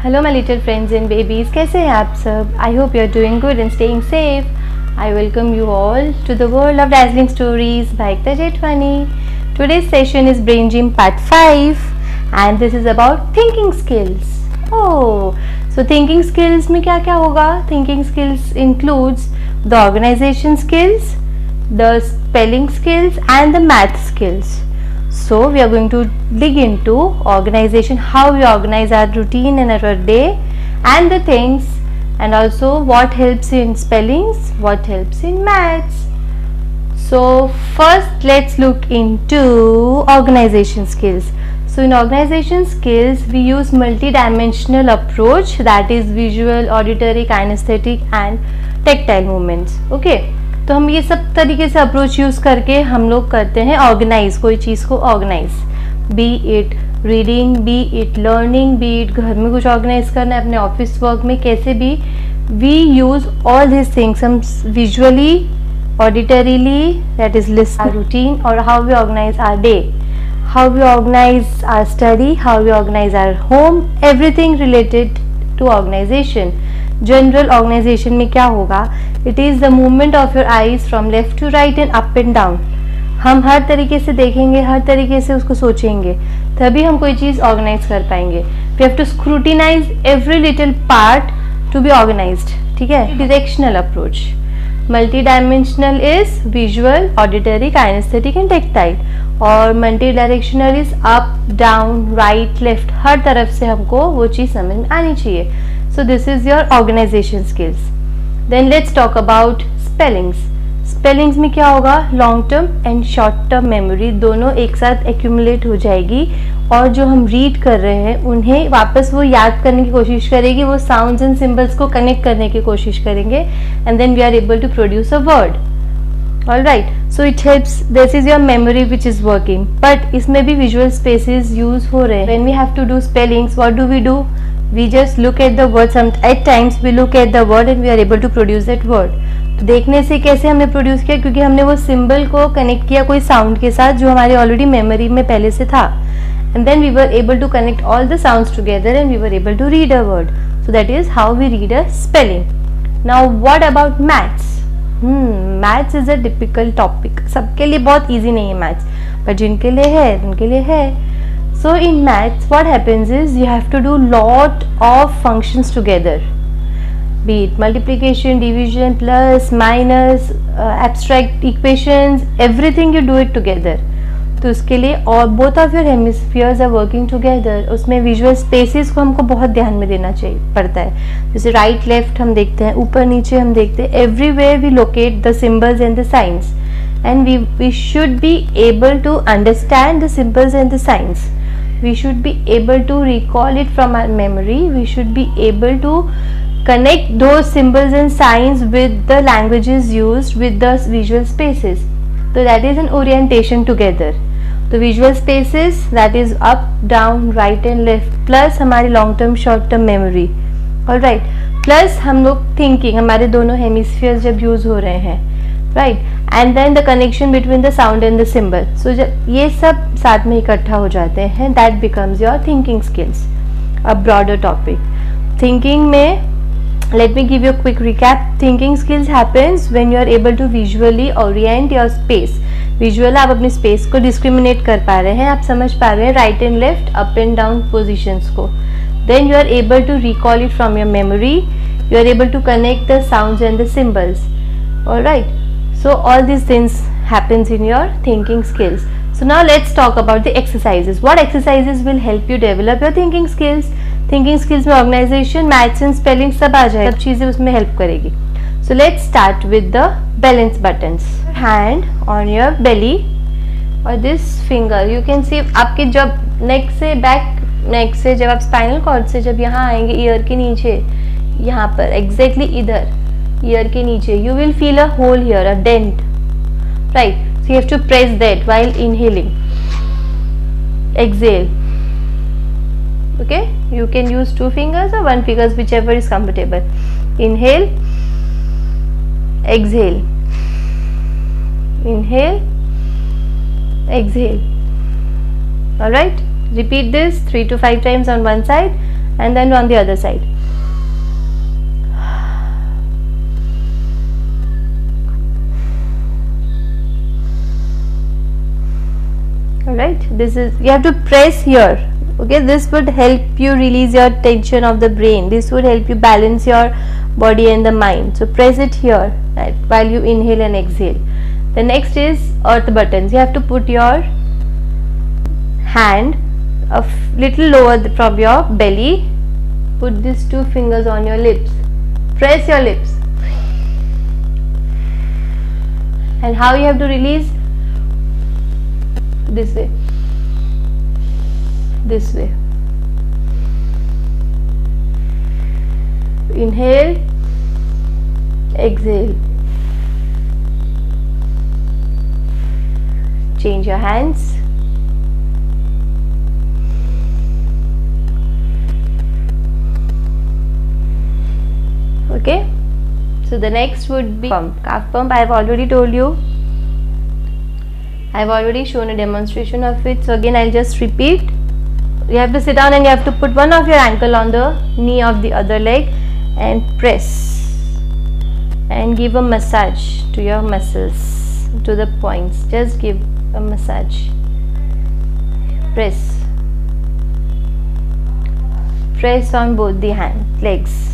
Hello my little friends and babies, कैसे हैं आप सब? I hope you are doing good and staying safe. I welcome you all to the world of dazzling stories by Ekta Jethwani. Today's session is Brain Gym Part 5 and this is about thinking skills. Oh, so thinking skills में क्या क्या होगा? Thinking skills includes the organization skills, the spelling skills and the math skills. So we are going to dig into organization, how we organize our routine and our day and the things, and also what helps in spellings, what helps in maths. So first let's look into organization skills. So in organization skills we use multi-dimensional approach, that is visual, auditory, kinesthetic and tactile movements. Okay, तो हम ये सब तरीके से approach use करके हम लोग करते हैं ऑर्गेनाइज, कोई चीज़ को organise, be it reading, be it learning, be it घर में कुछ ऑर्गेनाइज करना है, अपने ऑफिस वर्क में, कैसे भी we use all this things. हम visually, auditorily, that is list our routine, और how we organise our day, how we organise our study, how we organise our home, everything related to organisation. General organisation में क्या होगा? It is the movement of your eyes from left to right and up and down. हम हर तरीके से देखेंगे, हर तरीके से उसको सोचेंगे, तभी हम कोई चीज़ ऑर्गेनाइज कर पाएंगे. We have to scrutinise every little part to be organised. ठीक है. Directional approach. Multi dimensional is visual, auditory, kinaesthetic and tactile, और multi directional is up, down, right, left, हर तरफ से हमको वो चीज़ समझ में आनी चाहिए. So this is your organization skills. Then let's talk about spellings. Spellings में क्या होगा? Long term and short term memory दोनों एक साथ एक्यूमुलेट हो जाएगी, और जो हम रीड कर रहे हैं उन्हें वापस वो याद करने की कोशिश करेगी, वो साउंड्स एंड सिंबल्स को कनेक्ट करने की कोशिश करेंगे, and then we are able to produce a word. Alright, so it helps. This is your memory which is working. But इसमें भी visual spaces use हो रहे हैं. When we have to do spellings, what do? We just look at the word. At times we look at the word and we are able to produce that word. तो देखने से कैसे हमने produce किया? क्योंकि हमने वो सिंबल को कनेक्ट किया कोई साउंड के साथ जो हमारे ऑलरेडी मेमोरी में पहले से था, and then we were able to connect all the sounds together and we were able to read a word. So that is how we read a spelling. Now what about maths? Maths is a typical topic. सबके लिए बहुत easy नहीं है maths, पर जिनके लिए है उनके लिए है. So in maths what happens is you have to do lot of functions together, be it multiplication, division, plus, minus, abstract equations, everything you do it together. तो उसके लिए और both of your hemispheres are working together. उसमें visual spaces को हमको बहुत ध्यान में देना चाहिए पड़ता है. जैसे राइट लेफ्ट हम देखते हैं, ऊपर नीचे हम देखते हैं, everywhere we locate the symbols and the science, and we should be able to understand the symbols and the science. We should be able to recall it from our memory. We should be able to connect those symbols and signs with the languages used with the visual spaces. So that is an orientation together. तो visual spaces, that is up, down, right and left, plus हमारी long term short term memory. Alright, plus हम लोग thinking, हमारे दोनों hemispheres जब use हो रहे हैं, right, and then the connection between the sound and the symbol. So जब ये सब साथ में इकट्ठा हो जाते हैं, that becomes your thinking skills. A broader topic. Thinking में let me give you a quick recap. Thinking skills happens when you are able to visually orient your space. Visual आप अपनी स्पेस को डिस्क्रिमिनेट कर पा रहे हैं, आप समझ पा रहे हैं right and left, up and down positions को. Then you are able to recall it from your memory. You are able to connect the sounds and the symbols. Alright, so all this things happens in your thinking skills. So now let's talk about the exercises. What exercises will help you develop your thinking skills? Thinking skills में organization, maths and spelling सब आ जाए, सब चीज़ें उसमें help करेगी. So let's start with the balance buttons. Hand on your belly और this finger. You can see आपके जब neck से neck से जब आप spinal cord से जब यहाँ आएंगे ear के नीचे, यहाँ पर exactly इधर ear के नीचे, you will feel a hole here, a dent, right? So you have to press that while inhaling. Exhale. Okay, you can use 2 fingers or 1 finger, whichever is comfortable. Inhale, exhale, inhale, exhale. All right, repeat this 3 to 5 times on one side and then on the other side. Alright, this is, you have to press here. Okay, this would help you release your tension of the brain. This would help you balance your body and the mind. So press it here, right, while you inhale and exhale. The next is earth buttons. You have to put your hand a little lower from your belly. Put these 2 fingers on your lips. Press your lips. And how you have to release? This way. This way. Inhale, exhale. Change your hands. Okay, so the next would be pump. Calf pump, I have already told you. I have already shown a demonstration of it. So again, I'll just repeat. You have to sit down and you have to put one of your ankle on the knee of the other leg and press and give a massage to your muscles, to the points. Just give a massage. Press. Press on both the legs.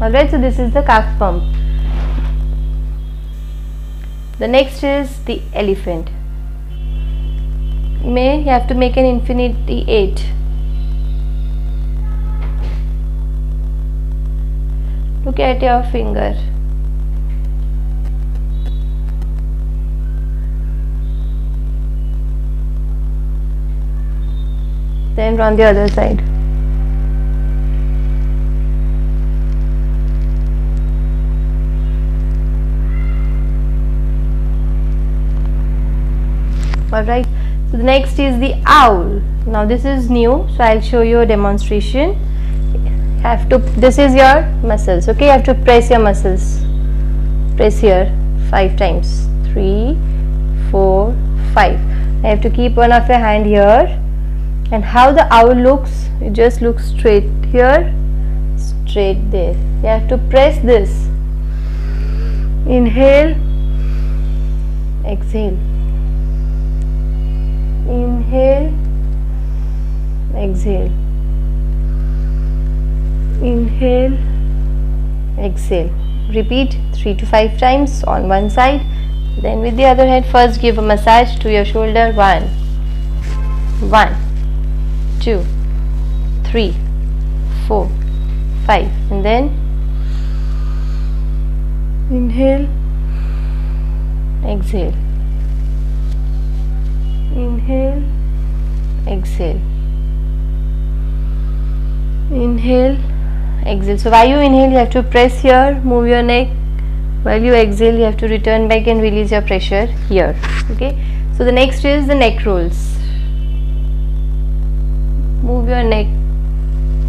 Alright, so this is the calf pump. The next is the elephant. You have to make an infinity 8. Look at your finger. Then on the other side. Alright, so the next is the owl. Now this is new, so I'll show you a demonstration. This is your muscles. Okay, you have to press your muscles. Press here 5 times. 3, 4, 5. I have to keep one of your hand here. And how the owl looks, it just looks straight here, straight there. You have to press this. Inhale, exhale. Inhale, exhale. Inhale, exhale. Repeat 3 to 5 times on one side. Then with the other hand, first give a massage to your shoulder. 1, 2, 3, 4, 5. And then inhale, exhale. Inhale, exhale. Inhale, exhale. So while you inhale, you have to press here, move your neck. While you exhale, you have to return back and release your pressure here. Okay, so the next is the neck rolls. Move your neck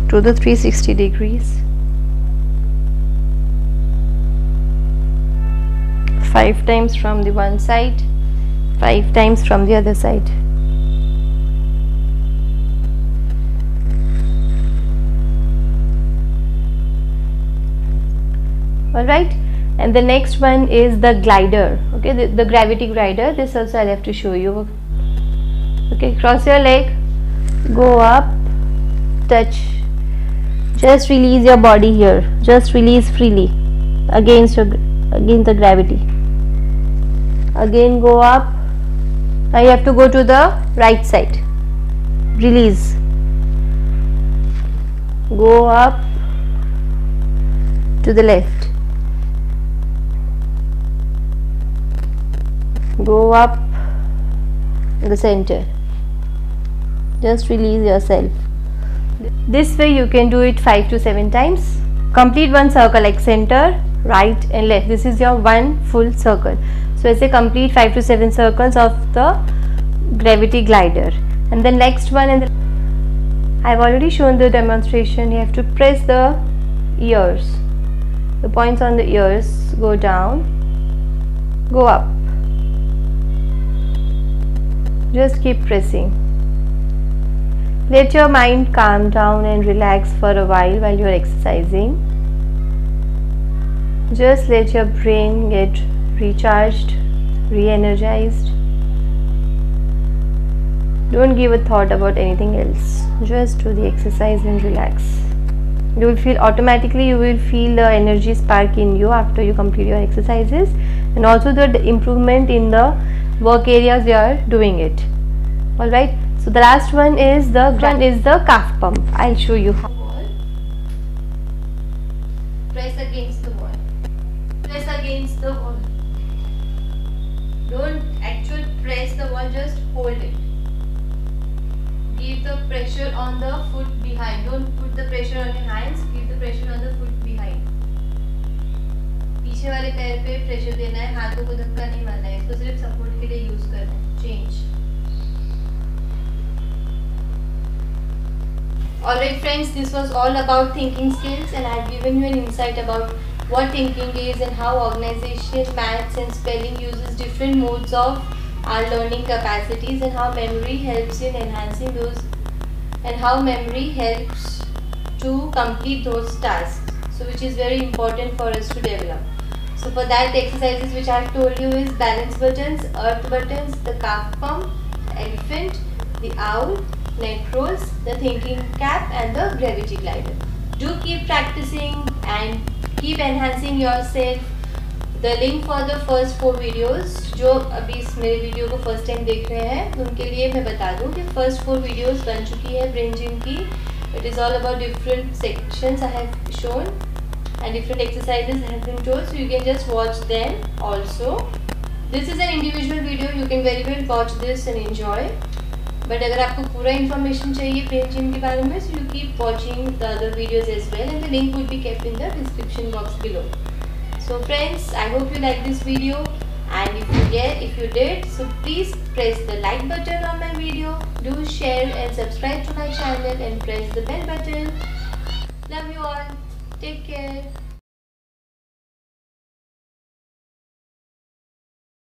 to the 360 degrees. 5 times from the one side, 5 times from the other side. Alright, and the next one is the glider. Okay, the gravity glider. This also I'll have to show you. Okay, cross your leg, go up, touch. Just release your body here. Just release freely against the gravity. Again go up. Now you have to go to the right side. Release. Go up to the left. Go up in the center. Just release yourself. This way you can do it 5 to 7 times. Complete one circle like center, right and left. This is your one full circle. So I say complete 5 to 7 circles of the gravity glider. And the next one, I've already shown the demonstration. You have to press the ears. The points on the ears, go down, go up. Just keep pressing. Let your mind calm down and relax for a while you are exercising. Just let your brain get recharged, re-energized. Don't give a thought about anything else. Just do the exercise and relax. You will feel automatically, you will feel the energy spark in you after you complete your exercises, and also the improvement in the work areas you are doing it. Alright, so the last one is the calf pump. I'll show you how. Press against the wall. Press against the wall. Don't actually press the wall, just hold it. Give the pressure on the foot behind. Don't put the pressure on your hands. Give the pressure on the foot behind. पीछे वाले पैर पे pressure देना है, हाथों को धक्का नहीं मारना है, इसको सिर्फ सपोर्ट के लिए यूज करना है. Change. Alright friends, this was all about thinking skills, and I have given you an insight about what thinking is and how organization, maths and spelling uses different modes of our learning capacities, and how memory helps in enhancing those, and how memory helps to complete those tasks, so which is very important for us to develop. So for that, the exercises which I have told you is balance buttons, earth buttons, the calf pump, elephant, the owl, neck rolls, the thinking cap and the gravity glider. Do keep practicing and keep enhancing yourself. The link for the first 4 videos, जो अभी इस मेरे video को first time देख रहे हैं उनके लिए मैं बता दूं कि फर्स्ट 4 वीडियोस बन चुकी है ब्रेन जिम की. It is all about different sections I have shown and different exercises I have been told, so you can just watch them also. This is an individual video, you can very well watch this and enjoy. But अगर आपको पूरा information चाहिए brain gym के बारे में, so you keep watching the other videos as well, and the link will be kept in the description box below. So friends, I hope you like this video, and if you did, so please press the like button on my video, do share and subscribe to my channel and press the bell button. Love you all, take care.